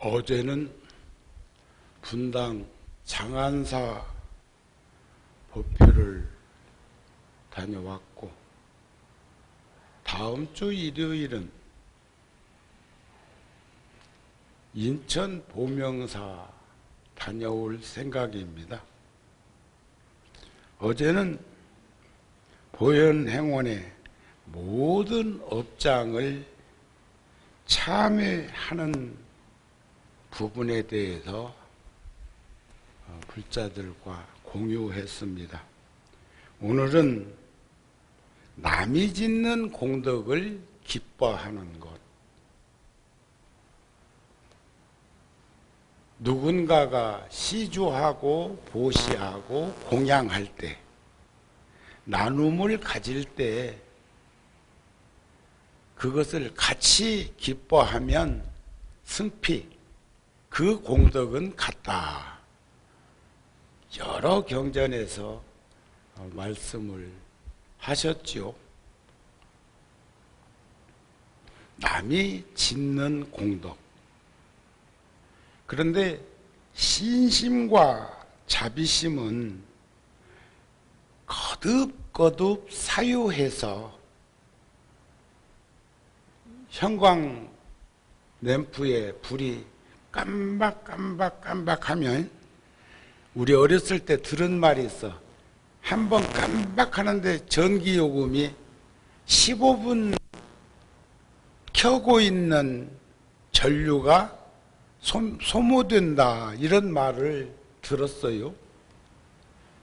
어제는 분당 장안사 법회를 다녀왔고, 다음 주 일요일은 인천 보명사 다녀올 생각입니다. 어제는 보현행원의 모든 업장을 참여하는 부분에 대해서 불자들과 공유했습니다. 오늘은 남이 짓는 공덕을 기뻐하는 것. 누군가가 시주하고 보시하고 공양할 때, 나눔을 가질 때 그것을 같이 기뻐하면 승피, 그 공덕은 같다. 여러 경전에서 말씀을 하셨지요. 남이 짓는 공덕. 그런데 신심과 자비심은 거듭거듭 사유해서 형광 램프에 불이 깜박깜박하면, 우리 어렸을 때 들은 말이 있어. 한번 깜박하는데 전기요금이 15분 켜고 있는 전류가 소모된다, 이런 말을 들었어요.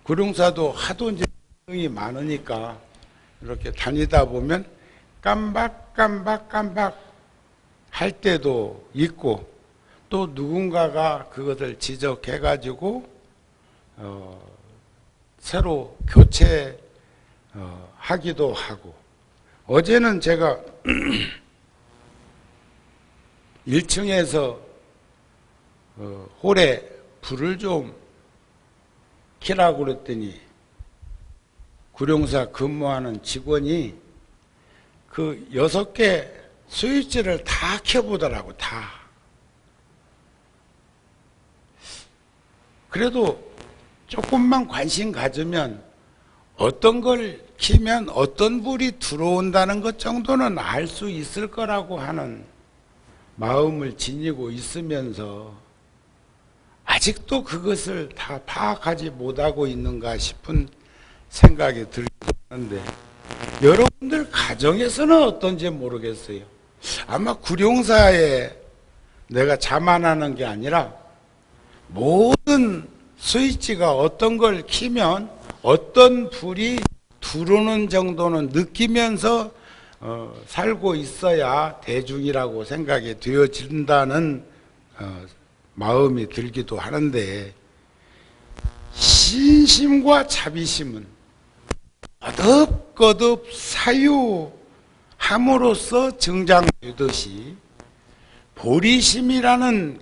구룡사도 하도 이제 이 많으니까 이렇게 다니다 보면 깜박 할 때도 있고, 또 누군가가 그것을 지적해 가지고 새로 교체하기도 하고. 어제는 제가 1층에서 홀에 불을 좀 켜라고 그랬더니 구룡사 근무하는 직원이 그 6개 스위치를 다 켜보더라고, 다. 그래도 조금만 관심 가지면 어떤 걸 켜면 어떤 불이 들어온다는 것 정도는 알 수 있을 거라고 하는 마음을 지니고 있으면서 아직도 그것을 다 파악하지 못하고 있는가 싶은 생각이 들기도 하는데, 여러분들 가정에서는 어떤지 모르겠어요. 아마 구룡사에 내가 자만하는 게 아니라 모든 스위치가 어떤 걸 켜면 어떤 불이 들어오는 정도는 느끼면서 살고 있어야 대중이라고 생각이 되어진다는 마음이 들기도 하는데, 신심과 자비심은 거듭거듭 사유함으로써 증장되듯이 보리심이라는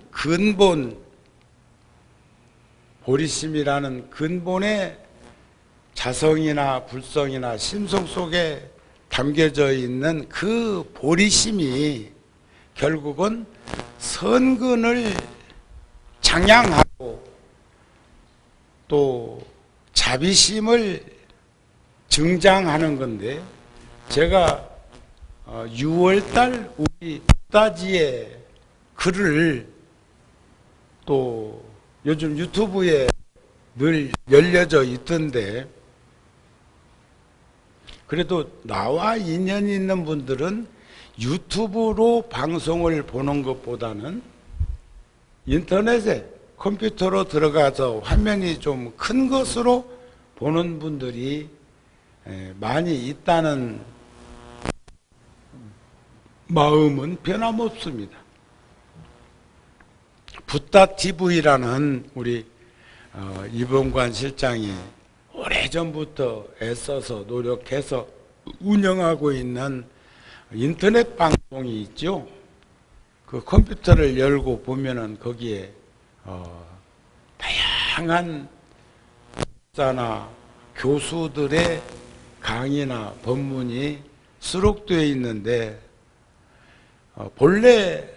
근본의 자성이나 불성이나 심성 속에 담겨져 있는 그 보리심이 결국은 선근을 장양하고 또 자비심을 증장하는 건데, 제가 6월달 우리 부다지의 글을 또 요즘 유튜브에 늘 열려져 있던데, 그래도 나와 인연이 있는 분들은 유튜브로 방송을 보는 것보다는 인터넷에 컴퓨터로 들어가서 화면이 좀 큰 것으로 보는 분들이 많이 있다는 마음은 변함없습니다. 붓다TV라는 우리 이범관 실장이 오래전부터 애써서 노력해서 운영하고 있는 인터넷 방송이 있죠. 그 컴퓨터를 열고 보면은 거기에 다양한 학자나 교수들의 강의나 법문이 수록되어 있는데, 본래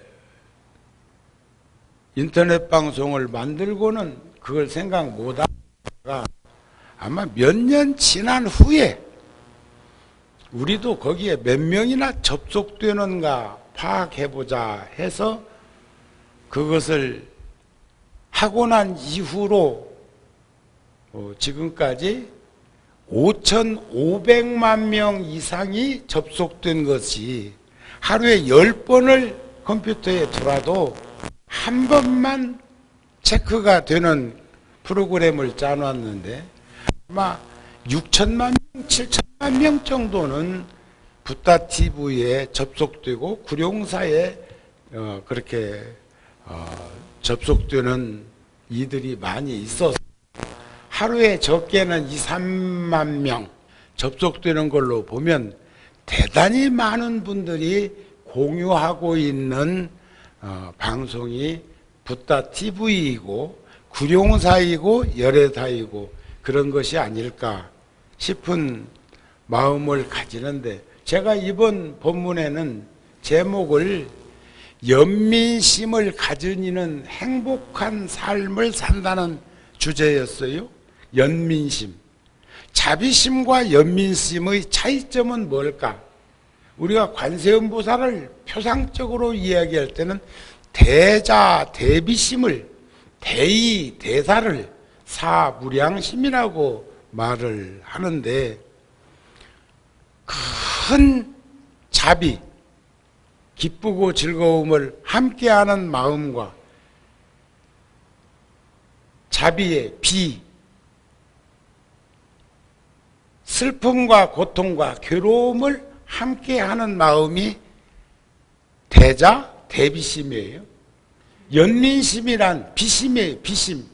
인터넷 방송을 만들고는 그걸 생각 못하다가 아마 몇 년 지난 후에 우리도 거기에 몇 명이나 접속되는가 파악해보자 해서 그것을 하고 난 이후로 지금까지 5,500만 명 이상이 접속된 것이 하루에 10번을 컴퓨터에 들어도 한 번만 체크가 되는 프로그램을 짜놨는데 아마 6천만 명, 7천만 명 정도는 붓다TV에 접속되고 구룡사에 그렇게 접속되는 이들이 많이 있어서 하루에 적게는 2, 3만 명 접속되는 걸로 보면 대단히 많은 분들이 공유하고 있는 방송이 붓다TV이고 구룡사이고 열애사이고 그런 것이 아닐까 싶은 마음을 가지는데 제가 이번 본문에는 제목을 연민심을 가진 이는 행복한 삶을 산다는 주제였어요. 연민심. 자비심과 연민심의 차이점은 뭘까? 우리가 관세음보살을 표상적으로 이야기할 때는 대자 대비심을 대의 대사를 사무량심이라고 말을 하는데 큰 자비, 기쁘고 즐거움을 함께하는 마음과 자비의 비, 슬픔과 고통과 괴로움을 함께하는 마음이 대자 대비심이에요. 연민심이란 비심이에요. 비심.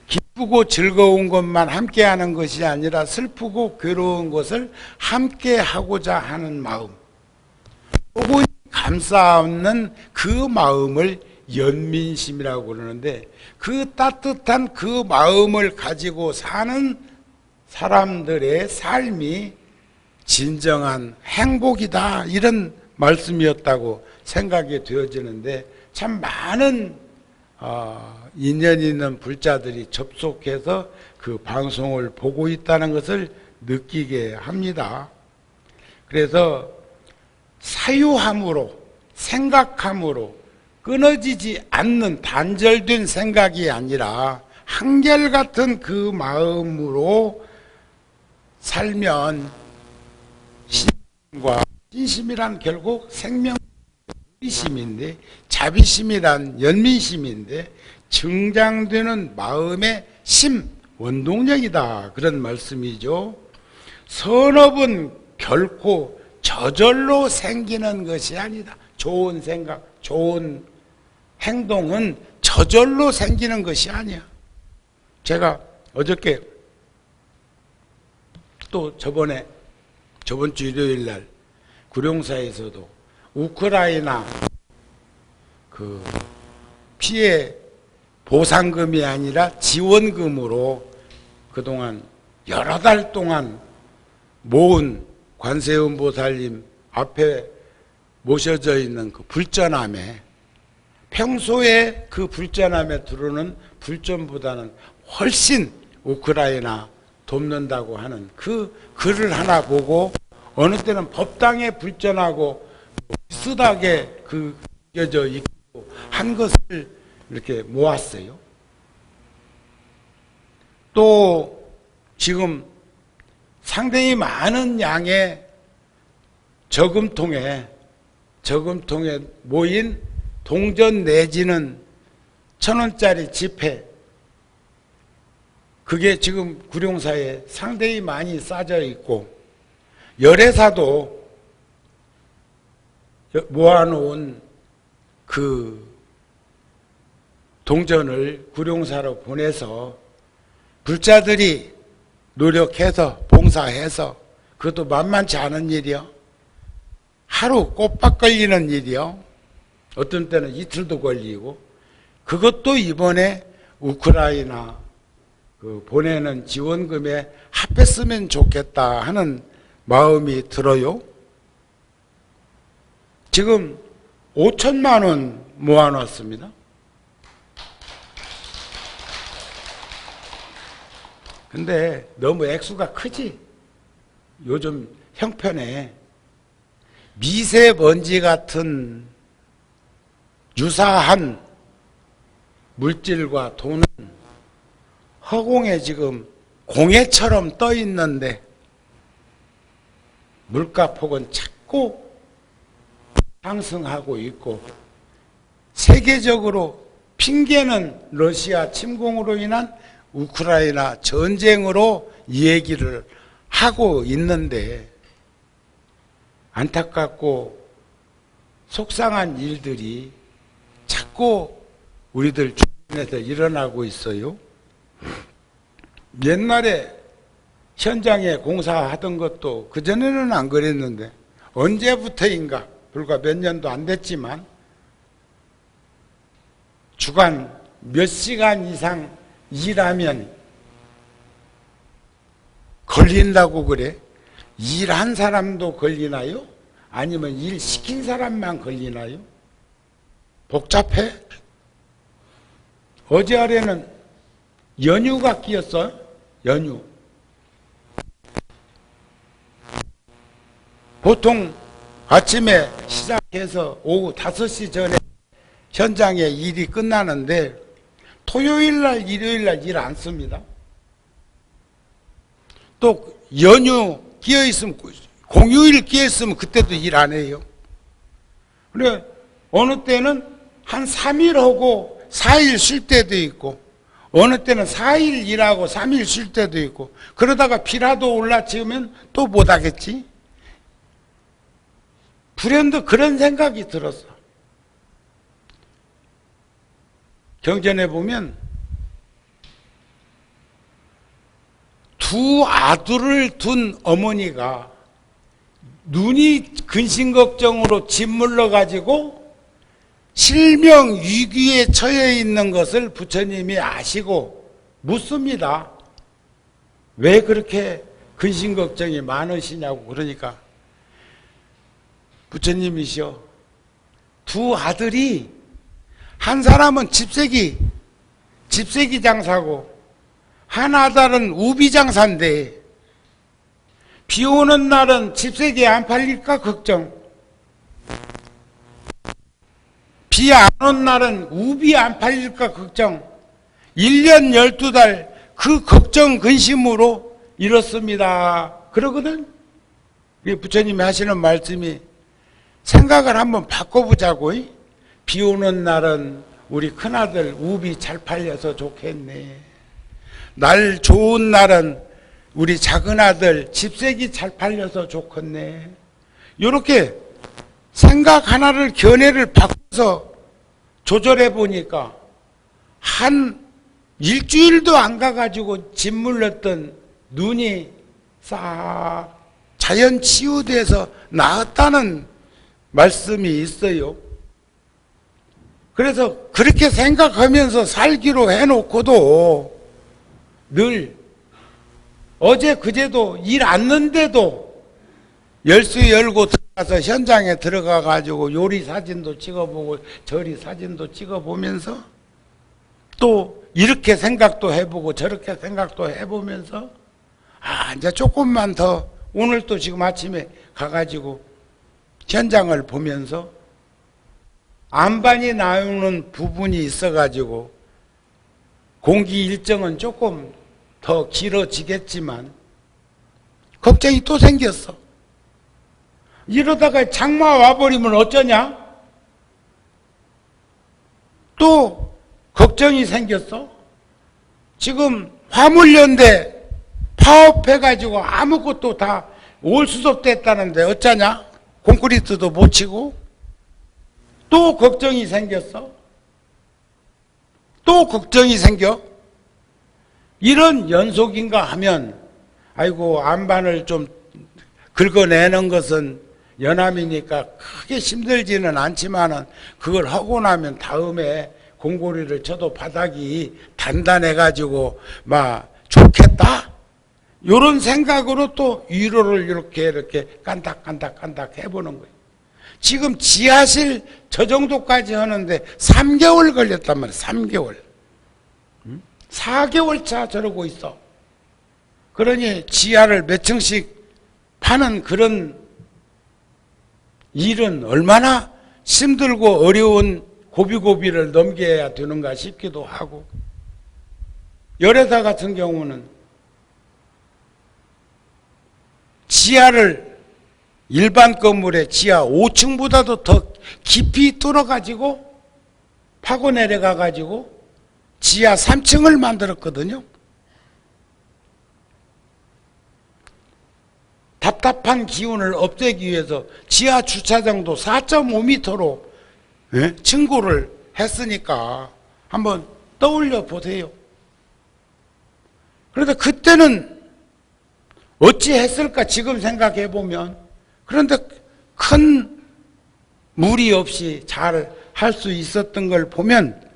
기쁘고 즐거운 것만 함께하는 것이 아니라 슬프고 괴로운 것을 함께하고자 하는 마음. 혹은 감싸 안는 그 마음을 연민심이라고 그러는데 그 따뜻한 그 마음을 가지고 사는 사람들의 삶이 진정한 행복이다 이런 말씀이었다고 생각이 되어지는데 참 많은 인연 있는 불자들이 접속해서 그 방송을 보고 있다는 것을 느끼게 합니다. 그래서 사유함으로 생각함으로 끊어지지 않는 단절된 생각이 아니라 한결같은 그 마음으로 살면 신심과 신심이란 결국 생명심인데 자비심이란 연민심인데 증장되는 마음의 심, 원동력이다 그런 말씀이죠. 선업은 결코 저절로 생기는 것이 아니다. 좋은 생각, 좋은 행동은 저절로 생기는 것이 아니야. 제가 어저께 또 저번 주 일요일 날 구룡사에서도 우크라이나 그 피해 보상금이 아니라 지원금으로 그동안 여러 달 동안 모은 관세음보살님 앞에 모셔져 있는 그 불전함에 평소에 그 불전함에 들어오는 불전보다는 훨씬 우크라이나 돕는다고 하는 그 글을 하나 보고 어느 때는 법당에 불전하고 비슷하게 그 여겨져 있고 한 것을 이렇게 모았어요. 또 지금 상당히 많은 양의 저금통에 모인 동전 내지는 1,000원짜리 지폐 그게 지금 구룡사에 상당히 많이 쌓여 있고 열애사도 모아놓은 그 동전을 구룡사로 보내서 불자들이 노력해서 봉사해서 그것도 만만치 않은 일이요. 하루 꼬박 걸리는 일이요. 어떤 때는 이틀도 걸리고 그것도 이번에 우크라이나 그 보내는 지원금에 합했으면 좋겠다 하는 마음이 들어요. 지금 5천만 원 모아놨습니다. 근데 너무 액수가 크지? 요즘 형편에 미세먼지 같은 유사한 물질과 돈은 허공에 지금 공해처럼 떠 있는데 물가폭은 자꾸 상승하고 있고, 세계적으로 핑계는 러시아 침공으로 인한 우크라이나 전쟁으로 얘기를 하고 있는데, 안타깝고 속상한 일들이 자꾸 우리들 주변에서 일어나고 있어요. 옛날에 현장에 공사하던 것도 그전에는 안 그랬는데 언제부터인가, 불과 몇 년도 안 됐지만 주간 몇 시간 이상 일하면 걸린다고 그래. 일한 사람도 걸리나요? 아니면 일 시킨 사람만 걸리나요? 복잡해? 어제 아래는 연휴가 끼었어. 연휴. 보통 아침에 시작해서 오후 5시 전에 현장에 일이 끝나는데 토요일날, 일요일날 일 안 씁니다. 또 연휴 끼어있으면, 공휴일 끼어있으면 그때도 일 안 해요. 그래, 어느 때는 한 3일 하고 4일 쉴 때도 있고, 어느 때는 4일 일하고 3일 쉴 때도 있고, 그러다가 비라도 올라치우면 또 못하겠지. 불현듯 그런 생각이 들었어. 경전에 보면 두 아들을 둔 어머니가 눈이 근심걱정으로 짓물러 가지고 실명 위기에 처해 있는 것을 부처님이 아시고 묻습니다. 왜 그렇게 근심걱정이 많으시냐고. 그러니까 부처님이시여, 두 아들이, 한 사람은 집세기 장사고 한 아들은 우비 장사인데 비 오는 날은 집세기 안 팔릴까 걱정, 비 안 온 날은 우비 안 팔릴까 걱정, 1년 12달 그 걱정 근심으로 이렇습니다. 그러거든. 부처님이 하시는 말씀이, 생각을 한번 바꿔보자고. 비 오는 날은 우리 큰아들 우비 잘 팔려서 좋겠네. 날 좋은 날은 우리 작은아들 집세기 잘 팔려서 좋겠네. 이렇게 생각 하나를, 견해를 바꿔서 조절해 보니까 한 일주일도 안 가가지고 짓물렀던 눈이 싹 자연 치유돼서 나았다는 말씀이 있어요. 그래서 그렇게 생각하면서 살기로 해놓고도 늘 어제 그제도 일 않는데도 열수 열고 들어가서 현장에 들어가 가지고 요리 사진도 찍어보고 저리 사진도 찍어보면서 또 이렇게 생각도 해보고 저렇게 생각도 해보면서, 아, 이제 조금만 더, 오늘 또 지금 아침에 가가지고 현장을 보면서 안반이 나오는 부분이 있어가지고 공기 일정은 조금 더 길어지겠지만 걱정이 또 생겼어. 이러다가 장마 와버리면 어쩌냐? 또 걱정이 생겼어. 지금 화물연대 파업해가지고 아무것도 다 올수습됐다는데 어쩌냐? 콘크리트도 못 치고. 또 걱정이 생겼어. 또 걱정이 생겨. 이런 연속인가 하면, 아이고, 안반을 좀 긁어내는 것은 연암이니까 크게 힘들지는 않지만은 그걸 하고 나면 다음에 공고리를 쳐도 바닥이 단단해가지고 막 좋겠다. 이런 생각으로 또 위로를 이렇게 깐닥깐닥 해보는 거예요. 지금 지하실 저 정도까지 하는데 3개월 걸렸단 말이에요. 3개월. 4개월 차 저러고 있어. 그러니 지하를 몇 층씩 파는 그런 일은 얼마나 힘들고 어려운 고비고비를 넘겨야 되는가 싶기도 하고, 열애사 같은 경우는 지하를 일반 건물의 지하 5층보다도 더 깊이 뚫어가지고 파고 내려가가지고 지하 3층을 만들었거든요. 답답한 기운을 없애기 위해서 지하 주차장도 4.5m로 층고를 했으니까 한번 떠올려 보세요. 그런데 그때는 어찌 했을까 지금 생각해 보면. 그런데 큰 무리 없이 잘 할 수 있었던 걸 보면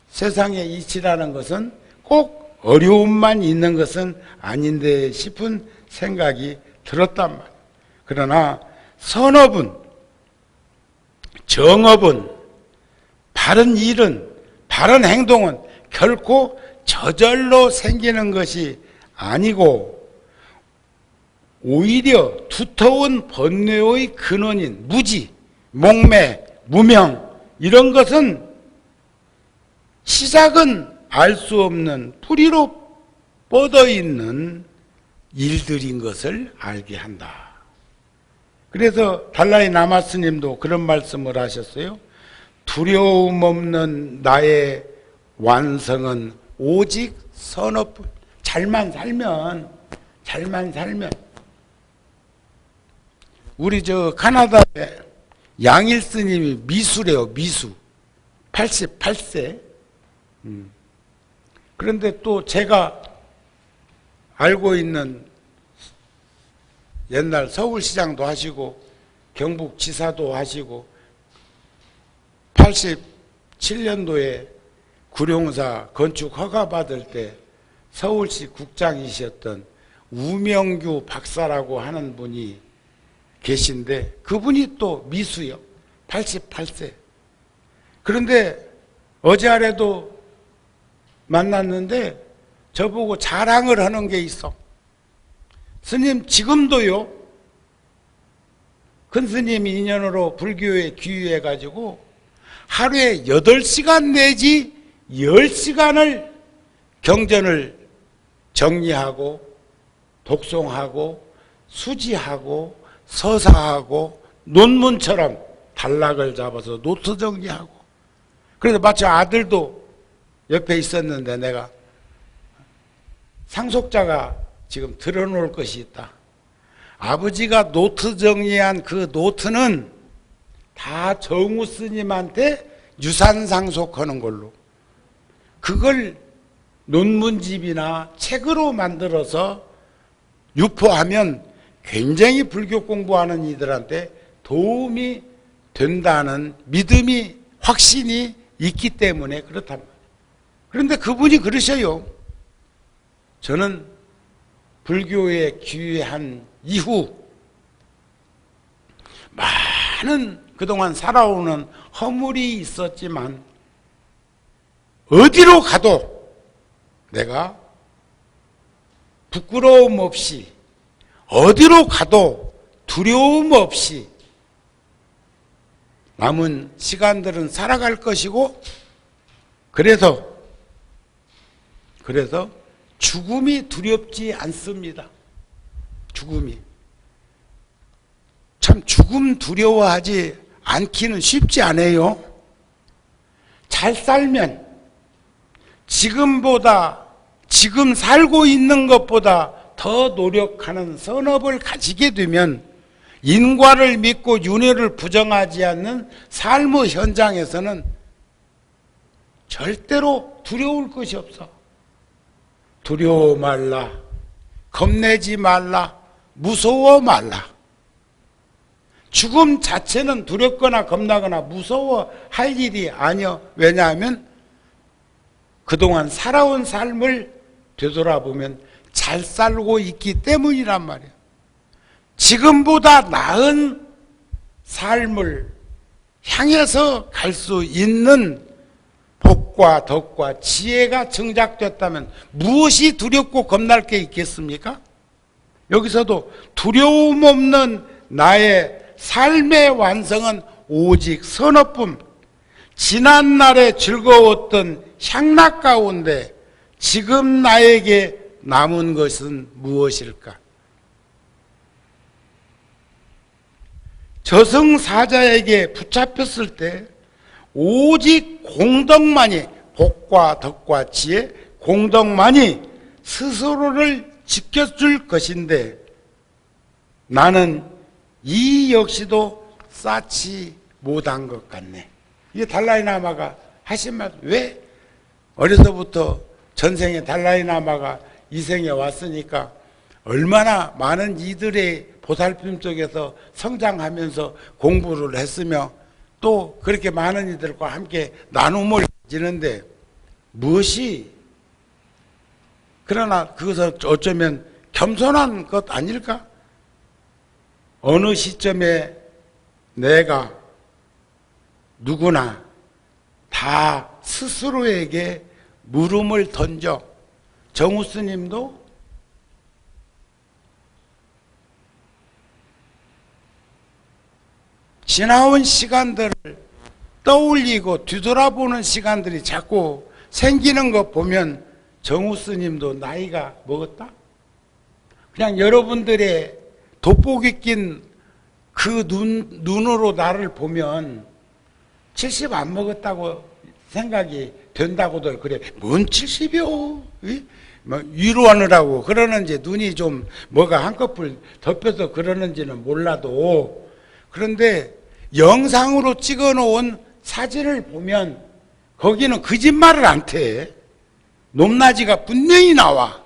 세상의 이치라는 것은 꼭 어려움만 있는 것은 아닌데 싶은 생각이 들었단 말이에요. 그러나 선업은, 정업은, 바른 일은, 바른 행동은 결코 저절로 생기는 것이 아니고 오히려 두터운 번뇌의 근원인 무지, 목매, 무명 이런 것은 시작은 알 수 없는 뿌리로 뻗어 있는 일들인 것을 알게 한다. 그래서 달라이 라마 스님도 그런 말씀을 하셨어요. 두려움 없는 나의 완성은 오직 선업뿐. 잘만 살면 우리 저 카나다에 양일 스님이 미수래요. 미수 88세. 그런데 또 제가 알고 있는 옛날 서울시장도 하시고 경북지사도 하시고 87년도에 구룡사 건축 허가 받을 때 서울시 국장이셨던 우명규 박사라고 하는 분이 계신데 그분이 또 미수요. 88세. 그런데 어제 아래도 만났는데 저보고 자랑을 하는 게 있어. 스님 지금도요. 큰 스님이 인연으로 불교에 귀의해가지고 하루에 8시간 내지 10시간을 경전을 정리하고 독송하고 수지하고 서사하고 논문처럼 단락을 잡아서 노트 정리하고, 그래서 마치 아들도 옆에 있었는데 내가 상속자가 지금 들어놓을 것이 있다. 아버지가 노트 정리한 그 노트는 다 정우 스님한테 유산 상속하는 걸로, 그걸 논문집이나 책으로 만들어서 유포하면 굉장히 불교 공부하는 이들한테 도움이 된다는 믿음이, 확신이 있기 때문에 그렇단 말이에요. 그런데 그분이 그러셔요. 저는 불교에 귀의한 이후 많은 그동안 살아오는 허물이 있었지만 어디로 가도 내가 부끄러움 없이, 어디로 가도 두려움 없이 남은 시간들은 살아갈 것이고, 그래서 죽음이 두렵지 않습니다. 죽음이. 참 죽음 두려워하지 않기는 쉽지 않아요. 잘 살면 지금보다, 지금 살고 있는 것보다 더 노력하는 선업을 가지게 되면 인과를 믿고 윤회를 부정하지 않는 삶의 현장에서는 절대로 두려울 것이 없어. 두려워 말라, 겁내지 말라, 무서워 말라. 죽음 자체는 두렵거나 겁나거나 무서워할 일이 아니여. 왜냐하면 그동안 살아온 삶을 되돌아보면 잘 살고 있기 때문이란 말이에요. 지금보다 나은 삶을 향해서 갈 수 있는 복과 덕과 지혜가 정작됐다면 무엇이 두렵고 겁날 게 있겠습니까? 여기서도 두려움 없는 나의 삶의 완성은 오직 선업뿐. 지난날에 즐거웠던 향락 가운데 지금 나에게 남은 것은 무엇일까? 저승사자에게 붙잡혔을 때 오직 공덕만이, 복과 덕과 지혜, 공덕만이 스스로를 지켜줄 것인데 나는 이 역시도 쌓지 못한 것 같네. 이게 달라이라마가 하신 말. 왜? 어려서부터 전생에 달라이라마가 이 생에 왔으니까 얼마나 많은 이들의 보살핌 속에서 성장하면서 공부를 했으며 또 그렇게 많은 이들과 함께 나눔을 지는데 무엇이, 그러나 그것은 어쩌면 겸손한 것 아닐까? 어느 시점에 내가 누구나 다 스스로에게 물음을 던져. 정우 스님도 지나온 시간들을 떠올리고 뒤돌아보는 시간들이 자꾸 생기는 것 보면 정우 스님도 나이가 먹었다? 그냥 여러분들의 돋보기 낀 그 눈으로 나를 보면 70 안 먹었다고 생각이 된다고들 그래. 뭔 70이요? 뭐 위로하느라고 그러는지 눈이 좀 뭐가 한꺼풀 덮여서 그러는지는 몰라도, 그런데 영상으로 찍어 놓은 사진을 보면 거기는 거짓말을 안 돼. 높낮이가 분명히 나와.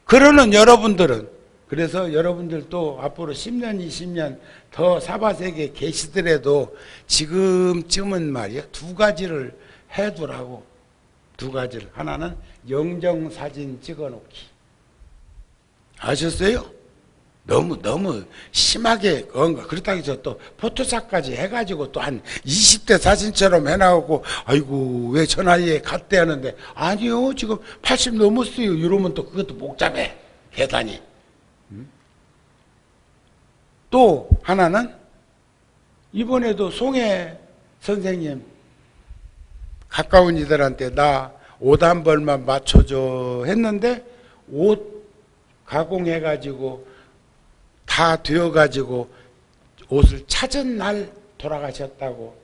그러는 여러분들은, 그래서 여러분들도 앞으로 10년, 20년 더 사바세계에 계시더라도 지금쯤은 말이야 두 가지를 해두라고. 두 가지를. 하나는 영정사진 찍어놓기. 아셨어요? 너무 심하게 그렇다고 해서 또 포토샵까지 해가지고 또 한 20대 사진처럼 해나오고 아이고 왜 저 나이에 갔대 하는데 아니요 지금 80 넘었어요 이러면 또 그것도 복잡해 계단이. 또 하나는 이번에도 송혜 선생님 가까운 이들한테 나 옷 한 벌만 맞춰줘 했는데 옷 가공해가지고 다 되어가지고 옷을 찾은 날 돌아가셨다고.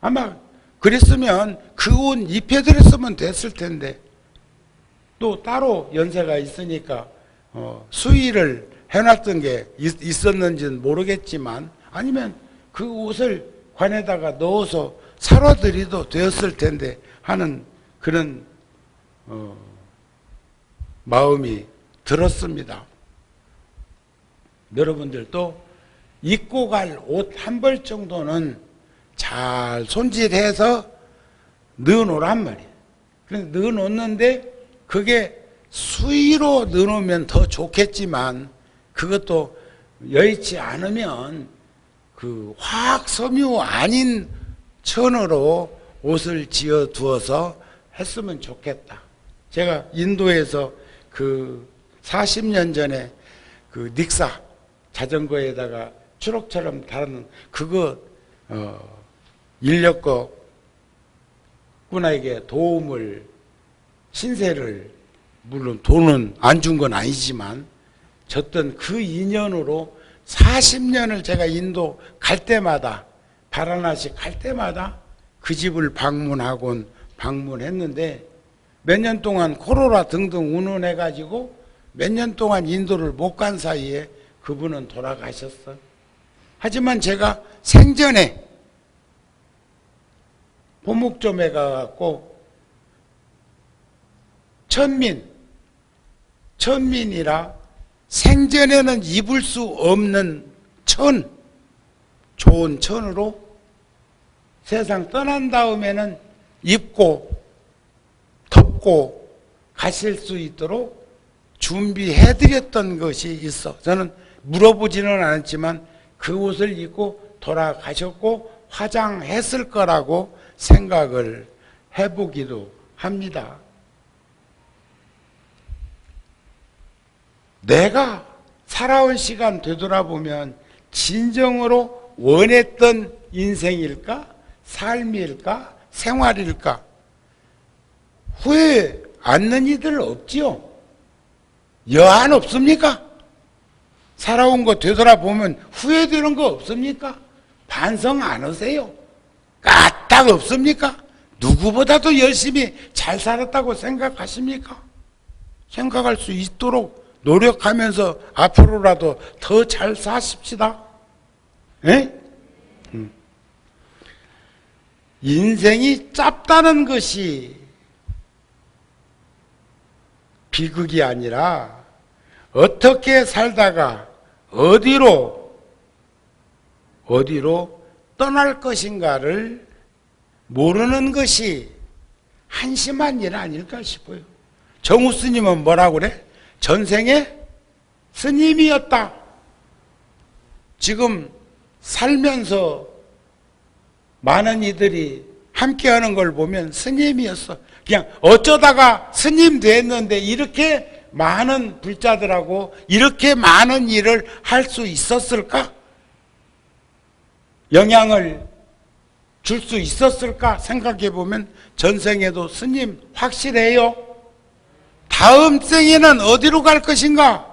아마 그랬으면 그 옷 입혀드렸으면 됐을 텐데 또 따로 연세가 있으니까 수의를 해놨던 게 있었는지는 모르겠지만 아니면 그 옷을 관에다가 넣어서 사러드리도 되었을 텐데 하는 그런 마음이 들었습니다. 여러분들도 입고 갈 옷 한 벌 정도는 잘 손질해서 넣어놓으란 말이에요. 그래서 넣어놓는데 그게 수의로 넣어놓으면 더 좋겠지만 그것도 여의치 않으면 그 화학 섬유 아닌 천으로 옷을 지어 두어서 했으면 좋겠다. 제가 인도에서 그 40년 전에 그 닉사 자전거에다가 추록처럼 다루는 그거 인력거 군에게 도움을 신세를 물론 돈은 안 준 건 아니지만 줬던 그 인연으로 40년을 제가 인도 갈 때마다 바라나시 갈 때마다 그 집을 방문했는데 몇 년 동안 코로나 등등 운운해가지고 몇 년 동안 인도를 못 간 사이에 그분은 돌아가셨어. 하지만 제가 생전에 보목점에 가갖고 천민이라 생전에는 입을 수 없는 좋은 천으로 세상 떠난 다음에는 입고 덮고 가실 수 있도록 준비해드렸던 것이 있어. 저는 물어보지는 않았지만 그 옷을 입고 돌아가셨고 화장했을 거라고 생각을 해보기도 합니다. 내가 살아온 시간 되돌아보면 진정으로 원했던 인생일까? 삶일까? 생활일까? 후회 않는 이들 없지요? 여한 없습니까? 살아온 거 되돌아보면 후회되는 거 없습니까? 반성 안 하세요? 까딱 없습니까? 누구보다도 열심히 잘 살았다고 생각하십니까? 생각할 수 있도록 노력하면서 앞으로라도 더 잘 사십시다. 에? 인생이 짧다는 것이 비극이 아니라 어떻게 살다가 어디로 떠날 것인가를 모르는 것이 한심한 일 아닐까 싶어요. 정우 스님은 뭐라고 그래? 전생에 스님이었다. 지금 살면서 많은 이들이 함께하는 걸 보면 스님이었어. 그냥 어쩌다가 스님 됐는데 이렇게 많은 불자들하고 이렇게 많은 일을 할 수 있었을까? 영향을 줄 수 있었을까? 생각해 보면 전생에도 스님 확실해요. 다음 생에는 어디로 갈 것인가?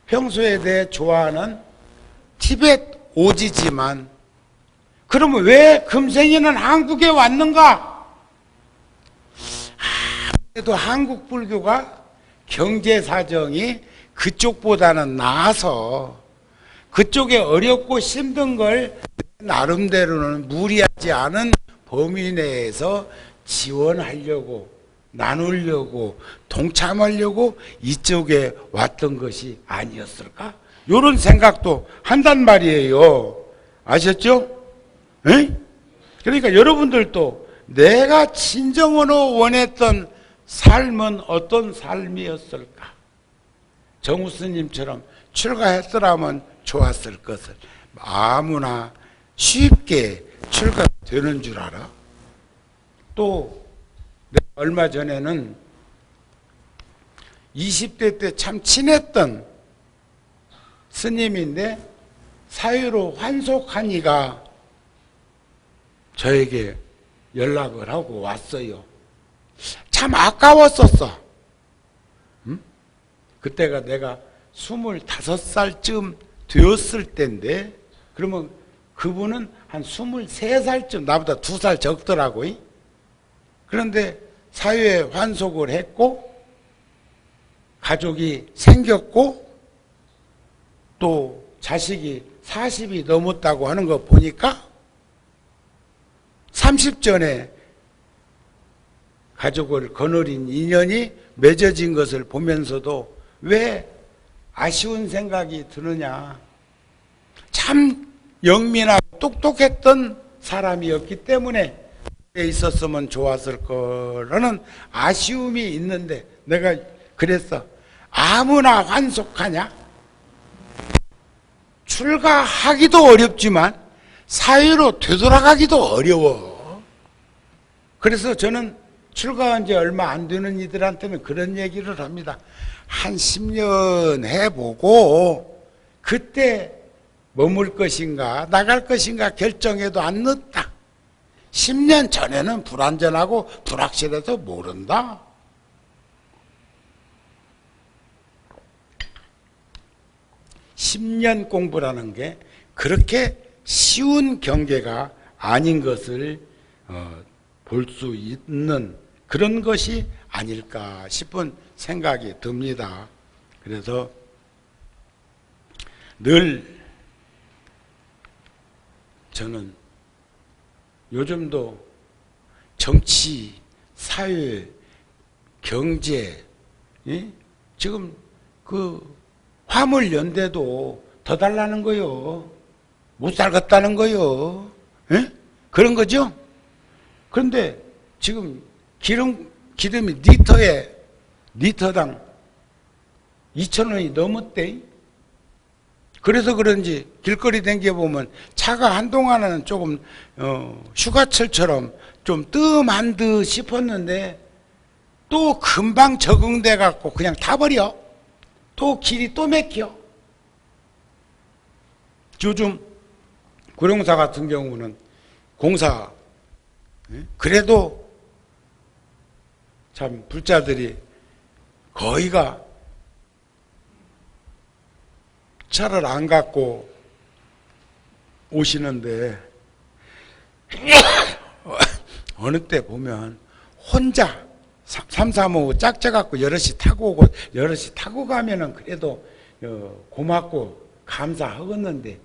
평소에 대해 좋아하는 티벳 오지지만 그러면 왜 금생에는 한국에 왔는가? 그래도 한국 불교가 경제 사정이 그쪽보다는 나아서 그쪽에 어렵고 힘든 걸 나름대로는 무리하지 않은 범위 내에서 지원하려고 나누려고 동참하려고 이쪽에 왔던 것이 아니었을까? 이런 생각도 한단 말이에요. 아셨죠? 에? 그러니까 여러분들도 내가 진정으로 원했던 삶은 어떤 삶이었을까? 정우 스님처럼 출가했더라면 좋았을 것을 아무나 쉽게 출가되는 줄 알아? 또 얼마 전에는 20대 때 참 친했던 스님인데 사유로 환속한 이가 저에게 연락을 하고 왔어요. 참 아까웠었어. 응? 그때가 내가 25살쯤 되었을 때인데 그러면 그분은 한 23살쯤 나보다 2살 적더라고. 그런데 사회에 환속을 했고 가족이 생겼고 또 자식이 40이 넘었다고 하는 거 보니까 30전에 가족을 거느린 인연이 맺어진 것을 보면서도 왜 아쉬운 생각이 드느냐. 참 영민하고 똑똑했던 사람이었기 때문에 있었으면 좋았을 거라는 아쉬움이 있는데 내가 그랬어. 아무나 환속하냐? 출가하기도 어렵지만 사회로 되돌아가기도 어려워. 그래서 저는 출가한 지 얼마 안 되는 이들한테는 그런 얘기를 합니다. 한 10년 해보고 그때 머물 것인가 나갈 것인가 결정해도 안 늦다. 10년 전에는 불안전하고 불확실해서 모른다. (10년) 공부라는 게 그렇게 쉬운 경계가 아닌 것을 볼 수 있는 그런 것이 아닐까 싶은 생각이 듭니다. 그래서 늘 저는 요즘도 정치, 사회, 경제, 지금 그 화물연대도 더 달라는 거요. 못 살겠다는 거요. 그런 거죠? 그런데 지금 기름이 리터당 2,000원이 넘었대. 그래서 그런지 길거리 댕겨보면 차가 한동안은 조금 휴가철처럼 좀 뜸한 듯 싶었는데 또 금방 적응돼 갖고 그냥 타버려. 또 길이 또 막혀. 요즘 구룡사 같은 경우는 공사 그래도 참 불자들이 거의가 차를 안 갖고 오시는데 어느 때 보면 혼자 3, 4, 5 짝져갖고 여럿이 타고 오고 여럿이 타고 가면은 그래도 고맙고 감사하겠는데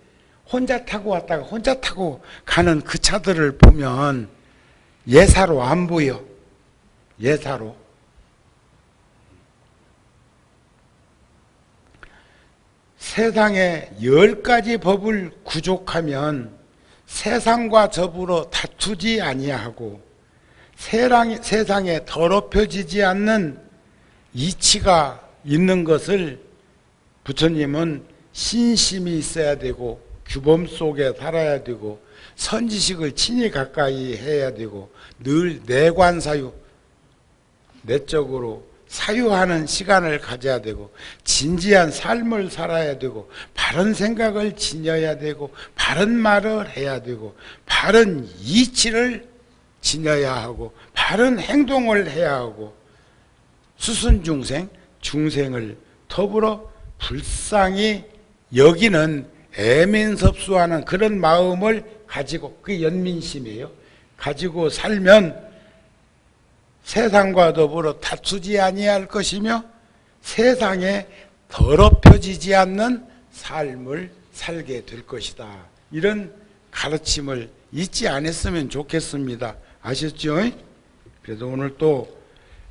혼자 타고 왔다가 혼자 타고 가는 그 차들을 보면 예사로 안 보여. 예사로. 세상에 10가지 법을 구족하면 세상과 더불어 다투지 아니하고 세상에 더럽혀지지 않는 이치가 있는 것을 부처님은 신심이 있어야 되고 규범 속에 살아야 되고 선지식을 친히 가까이 해야 되고 늘 내관사유, 내적으로 사유하는 시간을 가져야 되고 진지한 삶을 살아야 되고 바른 생각을 지녀야 되고 바른 말을 해야 되고 바른 이치를 지녀야 하고 바른 행동을 해야 하고 수순중생, 중생을 더불어 불쌍히 여기는 애민섭수하는 그런 마음을 가지고, 그게 연민심이에요. 가지고 살면 세상과 더불어 다투지 아니할 것이며 세상에 더럽혀지지 않는 삶을 살게 될 것이다. 이런 가르침을 잊지 않았으면 좋겠습니다. 아셨죠? 그래서 오늘 또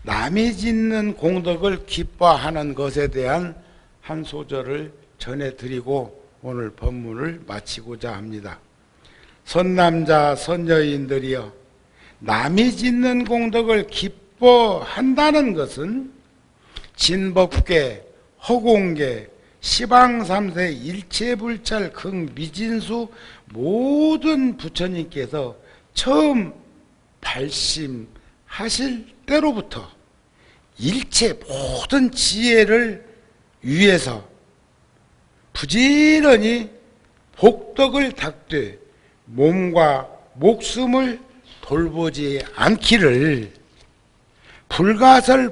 남이 짓는 공덕을 기뻐하는 것에 대한 한 소절을 전해드리고 오늘 법문을 마치고자 합니다. 선남자 선여인들이여, 남이 짓는 공덕을 기뻐한다는 것은 진법계, 허공계, 시방삼세 일체불찰 극미진수 모든 부처님께서 처음 발심하실 때로부터 일체 모든 지혜를 위해서 부지런히 복덕을 닦되 몸과 목숨을 돌보지 않기를 불가설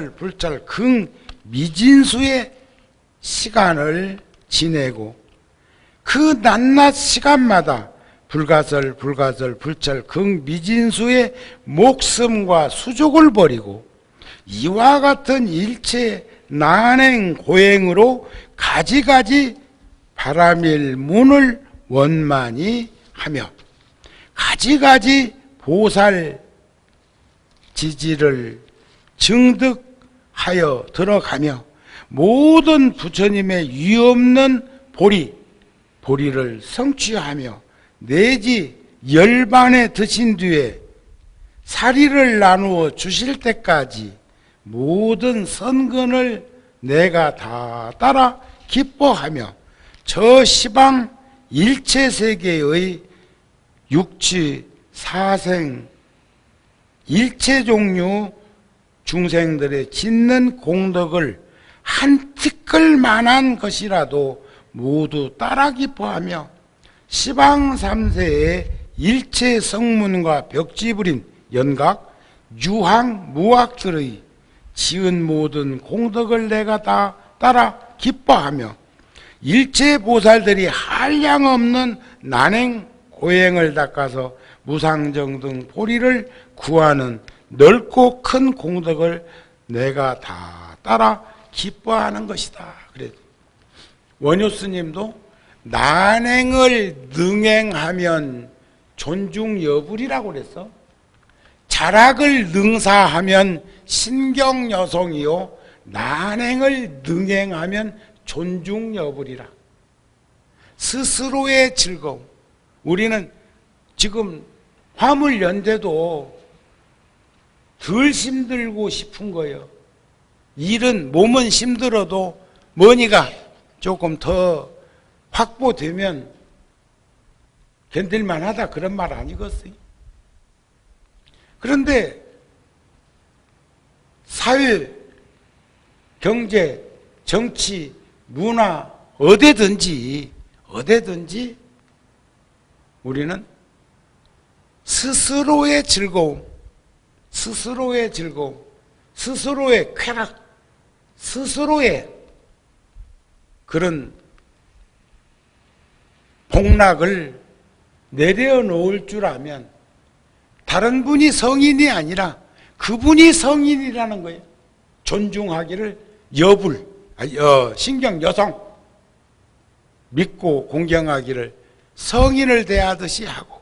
불찰 극미진수의 시간을 지내고 그 낮낮 시간마다 불가설 불찰 극미진수의 목숨과 수족을 버리고 이와 같은 일체 난행 고행으로 가지가지 바라밀 문을 원만히 하며 가지가지 보살 지지를 증득하여 들어가며 모든 부처님의 유없는 보리를 성취하며 내지 열반에 드신 뒤에 사리를 나누어 주실 때까지 모든 선근을 내가 다 따라 기뻐하며 저 시방 일체세계의 육치, 사생, 일체 종류 중생들의 짓는 공덕을 한 티끌만한 것이라도 모두 따라 기뻐하며 시방 삼세의 일체 성문과 벽지불인 연각, 유학, 무학들의 지은 모든 공덕을 내가 다 따라 기뻐하며 일체 보살들이 한량없는 난행 고행을 닦아서 무상정 등 보리를 구하는 넓고 큰 공덕을 내가 다 따라 기뻐하는 것이다. 그래. 원효 스님도 난행을 능행하면 존중여불이라고 그랬어. 자락을 능사하면 신경여성이요 난행을 능행하면 존중여불이라. 스스로의 즐거움. 우리는 지금 화물 연대도 덜 힘들고 싶은 거예요. 일은 몸은 힘들어도 머니가 조금 더 확보되면 견딜만 하다 그런 말 아니겠어요? 그런데 사회, 경제, 정치, 문화 어디든지 우리는 스스로의 즐거움, 스스로의 쾌락, 스스로의 그런 복락을 내려놓을 줄 알면 다른 분이 성인이 아니라 그분이 성인이라는 거예요. 존중하기를 신경 여성 믿고 공경하기를 성인을 대하듯이 하고,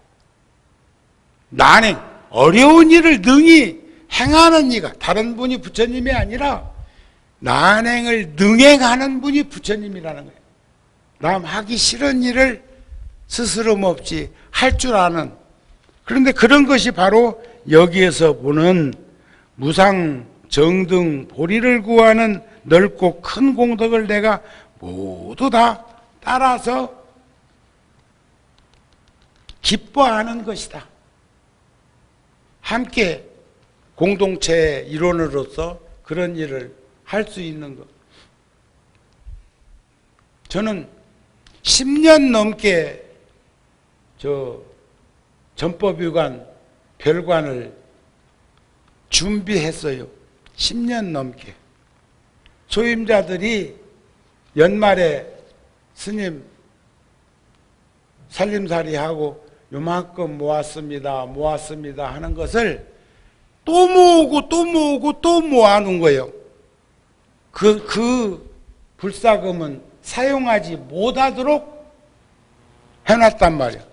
난행 어려운 일을 능히 행하는 이가, 다른 분이 부처님이 아니라 난행을 능행하는 분이 부처님이라는 거예요. 남 하기 싫은 일을 스스럼 없이 할 줄 아는, 그런데 그런 것이 바로 여기에서 보는 무상 정등 보리를 구하는 넓고 큰 공덕을 내가 모두 다 따라서 기뻐하는 것이다. 함께 공동체의 일원으로서 그런 일을 할 수 있는 것. 저는 10년 넘게 전법유관 별관을 준비했어요. 10년 넘게. 소임자들이 연말에 스님 살림살이하고 요만큼 모았습니다 하는 것을 또 모으고 또 모아놓은 거예요. 그 불사금은 사용하지 못하도록 해놨단 말이야.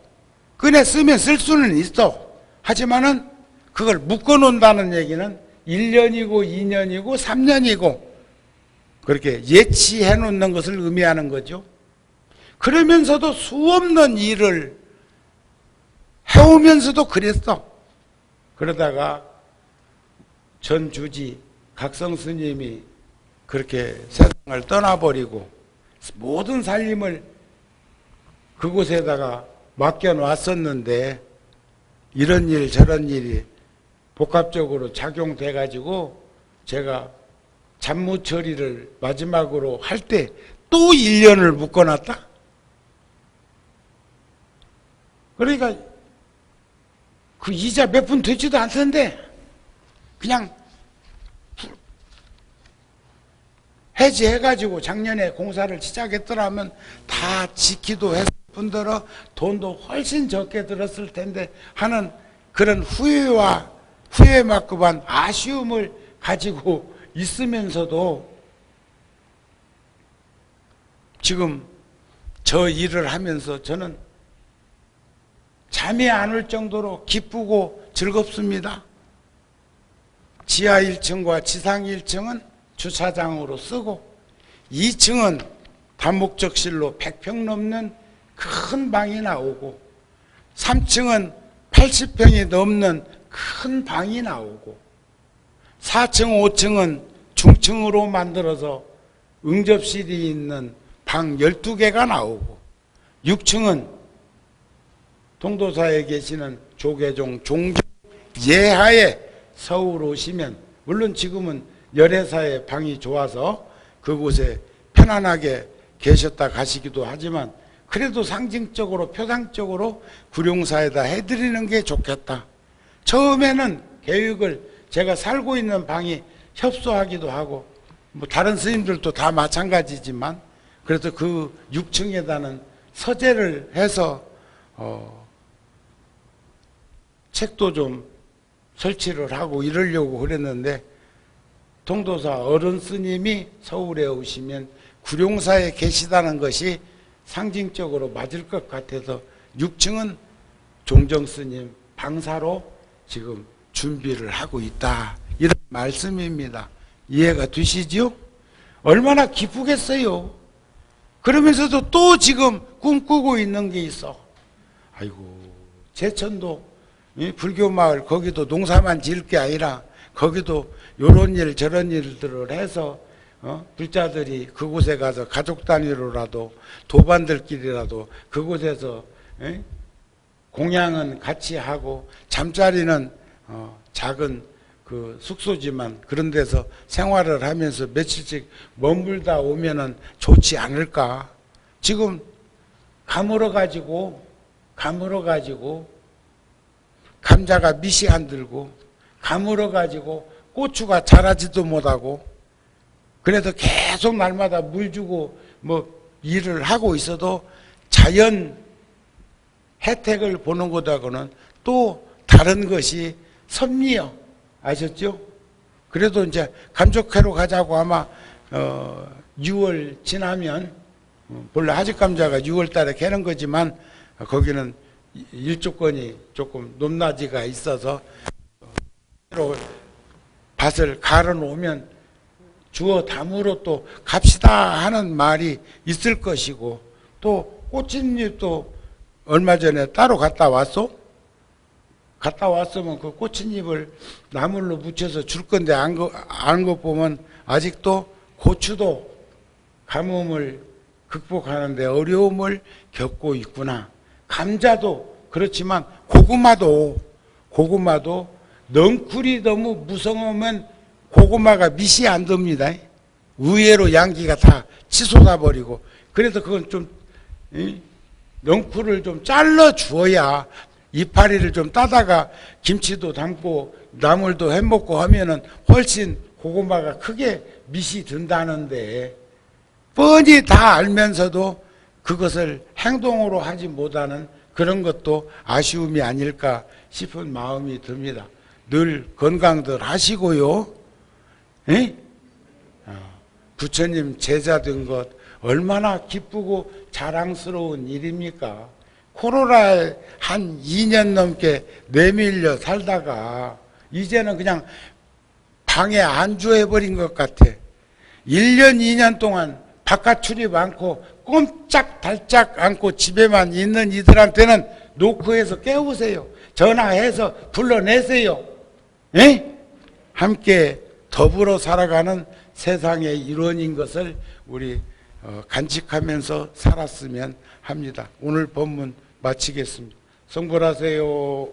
꺼내 쓰면 쓸 수는 있어. 하지만은 그걸 묶어놓는다는 얘기는 1년이고 2년이고 3년이고 그렇게 예치해 놓는 것을 의미하는 거죠. 그러면서도 수없는 일을 해오면서도 그랬어. 그러다가 전 주지 각성 스님이 그렇게 세상을 떠나버리고 모든 살림을 그곳에다가 맡겨놨었는데 이런 일 저런 일이 복합적으로 작용돼 가지고 제가 잡무 처리를 마지막으로 할 때 또 1년을 묶어놨다. 그러니까 그 이자 몇 푼 되지도 않던데 그냥 해지해가지고 작년에 공사를 시작했더라면 다 지키도 했을 뿐더러 돈도 훨씬 적게 들었을 텐데 하는 그런 후회만큼한 아쉬움을 가지고 있으면서도 지금 저 일을 하면서 저는 잠이 안 올 정도로 기쁘고 즐겁습니다. 지하 1층과 지상 1층은 주차장으로 쓰고 2층은 다목적실로 100평 넘는 큰 방이 나오고 3층은 80평이 넘는 큰 방이 나오고 4층, 5층은 중층으로 만들어서 응접실이 있는 방 12개가 나오고 6층은 동도사에 계시는 조계종 종교 예하에 서울 오시면 물론 지금은 열애사의 방이 좋아서 그곳에 편안하게 계셨다 가시기도 하지만 그래도 상징적으로 표상적으로 구룡사에다 해드리는 게 좋겠다. 처음에는 계획을 제가 살고 있는 방이 협소하기도 하고 뭐 다른 스님들도 다 마찬가지지만 그래서 그 6층에다는 서재를 해서 책도 좀 설치를 하고 이러려고 그랬는데 동도사 어른 스님이 서울에 오시면 구룡사에 계시다는 것이 상징적으로 맞을 것 같아서 6층은 종정 스님 방사로 지금 준비를 하고 있다. 이런 말씀입니다. 이해가 되시죠? 얼마나 기쁘겠어요. 그러면서도 또 지금 꿈꾸고 있는 게 있어. 아이고 제천도 불교 마을 거기도 농사만 지을 게 아니라 거기도 요런 일 저런 일들을 해서 불자들이 그곳에 가서 가족 단위로라도 도반들끼리라도 그곳에서 공양은 같이 하고 잠자리는 작은 그 숙소지만 그런 데서 생활을 하면서 며칠씩 머물다 오면은 좋지 않을까. 지금 가물어 가지고 감자가 밑이 안 들고 가물어 가지고 고추가 자라지도 못하고 그래서 계속 날마다 물 주고 뭐 일을 하고 있어도 자연 혜택을 보는 것하고는 또 다른 것이 섭리요. 아셨죠? 그래도 이제 감족회로 가자고 아마 6월 지나면 본래 하직감자가 6월 달에 캐는 거지만 거기는 일조권이 조금 높낮이가 있어서 밭을 갈아 놓으면 주워 담으러 또 갑시다 하는 말이 있을 것이고 또 꽃잎도 얼마 전에 따로 갔다 왔어? 갔다 왔으면 그 꽃잎을 나물로 묻혀서 줄 건데 안 거 보면 아직도 고추도 가뭄을 극복하는데 어려움을 겪고 있구나. 감자도 그렇지만 고구마도 넝쿨이 너무 무성하면 고구마가 밑이 안 듭니다. 의외로 양기가 다 치솟아 버리고 그래서 그건 좀 넝쿨을 좀 잘라 주어야 이파리를 좀 따다가 김치도 담고 나물도 해먹고 하면은 훨씬 고구마가 크게 밑이 든다는데 뻔히 다 알면서도 그것을 행동으로 하지 못하는 그런 것도 아쉬움이 아닐까 싶은 마음이 듭니다. 늘 건강들 하시고요. 부처님 제자 된 것 얼마나 기쁘고 자랑스러운 일입니까? 코로나에 한 2년 넘게 내밀려 살다가 이제는 그냥 방에 안주해버린 것 같아. 1년 2년 동안 바깥 출입 않고 꼼짝달짝 않고 집에만 있는 이들한테는 노크해서 깨우세요. 전화해서 불러내세요. 함께 더불어 살아가는 세상의 일원인 것을 우리 간직하면서 살았으면 합니다. 오늘 법문 마치겠습니다. 성불하세요.